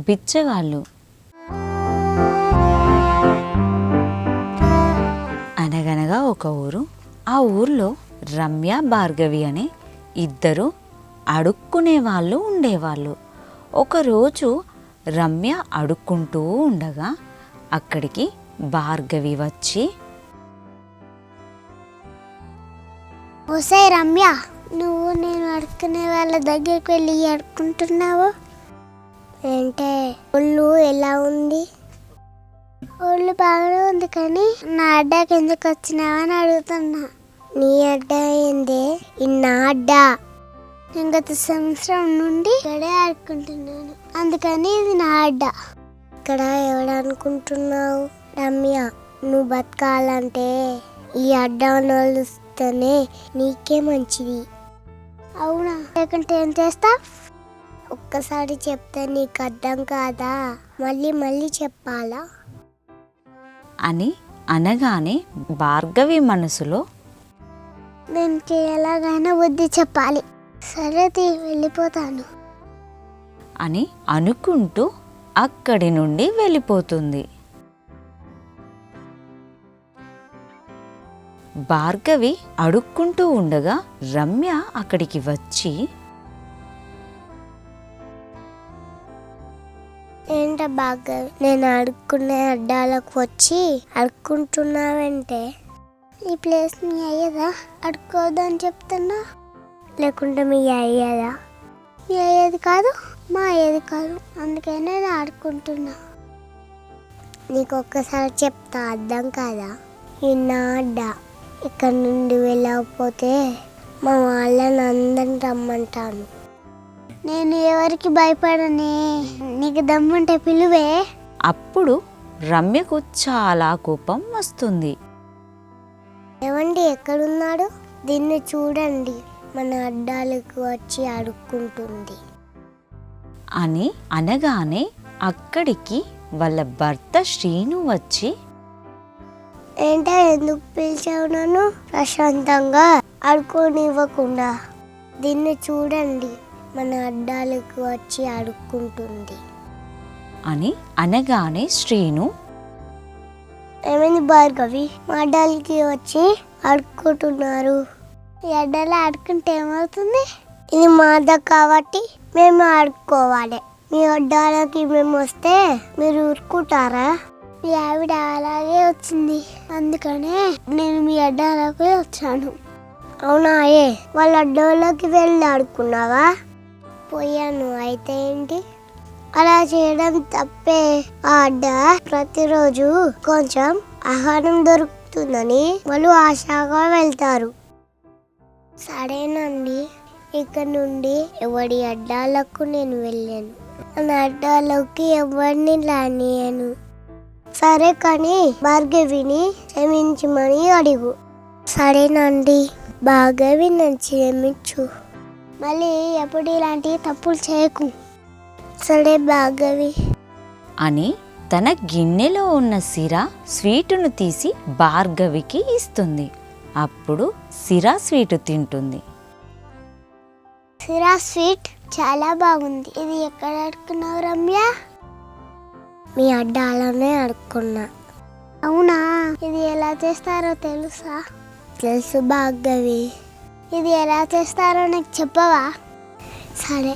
బిచ్చగాళ్ళు. అనగనగా ఒక ఊరు. ఆ ఊర్లో రమ్య, భార్గవి అనే ఇద్దరు అడుక్కునే వాళ్ళు ఉండేవాళ్ళు. ఒకరోజు రమ్య అడుక్కుంటూ ఉండగా అక్కడికి భార్గవి వచ్చి, ఓసే రమ్య, నువ్వు నేను అడుక్కునే వాళ్ళ దగ్గరికి వెళ్ళి అడుక్కుంటున్నావు అంటే ఒళ్ళు ఎలా ఉంది? ఒళ్ళు బాగానే ఉంది, కానీ నా అడ్డాకి ఎందుకు వచ్చినావని అడుగుతున్నా. నీ అడ్డా ఏందే? నా అడ్డా. నేను గత సంవత్సరం నుండి ఇక్కడే ఆడుకుంటున్నాను, అందుకని ఇది నా అడ్డా. ఇక్కడ ఎవడనుకుంటున్నావు రమ్య? నువ్వు బతకాలంటే ఈ అడ్డా నోలుస్తేనే నీకే మంచిది. అవునా? లేకుంటే ఏం చేస్తావు? ఒక్కసారి చెప్తే నీకు అర్థం కాదా? మళ్ళీ మళ్ళీ చెప్పాలా అని అనగానే భార్గవి మనసులో, నేను ఎలాగైనా బుద్ధి చెప్పాలి, సరే వెళ్ళిపోతాను అని అనుకుంటూ అక్కడి నుండి వెళ్ళిపోతుంది. భార్గవి అడుక్కుంటూ ఉండగా రమ్య అక్కడికి వచ్చి, ఏంట భార్గవి, నేను అడుక్కునే అడ్డాలకు వచ్చి అడుక్కుంటున్నావంటే ఈ ప్లేస్ మీ అయ్యదా? అడుక్కోవద్దని చెప్తున్నా, లేకుంటే మీ అయ్యదా? మీ అయ్యేది కాదు, మా అయ్యేది కాదు, అందుకే నేను ఆడుకుంటున్నా. నీకు ఒక్కసారి చెప్తా, అర్థం కాదా? ఈ నా అడ్డా. ఇక్కడ నుండి వెళ్ళకపోతే మా వాళ్ళని అందరిని రమ్మంటాను. నేను ఎవరికి భయపడనే, నీకు దమ్ముంటే పిలువే. అప్పుడు రమ్యకు చాలా కోపం వస్తుంది. ఏమండి, ఎక్కడున్నాడు? దీన్ని చూడండి, మన అడ్డాలకు వచ్చి అడుక్కుంటుంది అని అనగానే అక్కడికి వాళ్ళ భర్త శ్రీను వచ్చి, ఏంటో ఎందుకు పిలిచావు నన్ను? ప్రశాంతంగా అడుకోనివ్వకుండా. దీన్ని చూడండి, మన అడ్డాలకు వచ్చి అడుక్కుంటుంది అని అనగానే శ్రీను, ఏమైంది భార్గవి? మా అడ్డాలకి వచ్చి అడుక్కుంటున్నారు. ఈ అడ్డాలు ఆడుకుంటే ఏమవుతుంది? ఇది మా అడ్డా కాబట్టి మేము ఆడుకోవాలి. మీ అడ్డాలకి మేము వస్తే మీరు ఊరుకుంటారా? మీ ఆవిడ అలాగే వచ్చింది, అందుకనే నేను మీ అడ్డాలకి వచ్చాను. అవునా? వాళ్ళ అడ్డాలకి వెళ్ళి ఆడుకున్నావా? పోయాను. అయితే ఏంటి? అలా చేయడం తప్పే. ఆ అడ్డ ప్రతిరోజు కొంచెం ఆహారం దొరుకుతుందని వాళ్ళు ఆశగా వెళ్తారు. సరేనండి, ఇక్కడ నుండి ఎవడి అడ్డాలకు నేను వెళ్ళాను, నా అడ్డాలోకి ఎవరిని రానియను. సరే, కానీ భార్గవిని క్షమించమని అడుగు. సరేనండి, భార్గవి నన్ను క్షమించు, మళ్ళీ ఎప్పుడు ఇలాంటి తప్పులు చేయకు. సరే భార్గవి అని తన గిన్నెలో ఉన్న సిరా స్వీటును తీసి భార్గవికి ఇస్తుంది. అప్పుడు సిరా స్వీటు తింటుంది. సిరా స్వీట్ చాలా బాగుంది. ఇది ఎక్కడ అడుక్కున్నావు రమ్య? మీ అడ్డాలోనే అడుక్కున్నా. అవునా? ఇది ఎలా చేస్తారో తెలుసా? తెలుసు భార్గవి. ఇది ఎలా చేస్తారో నాకు చెప్పవా? సరే.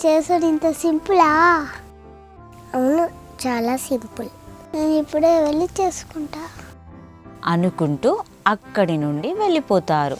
చేసుడు ఇంత సింపులా? అవును, చాలా సింపుల్. నేను ఇప్పుడే వెళ్ళి చేసుకుంటా అనుకుంటూ అక్కడి నుండి వెళ్ళిపోతారు.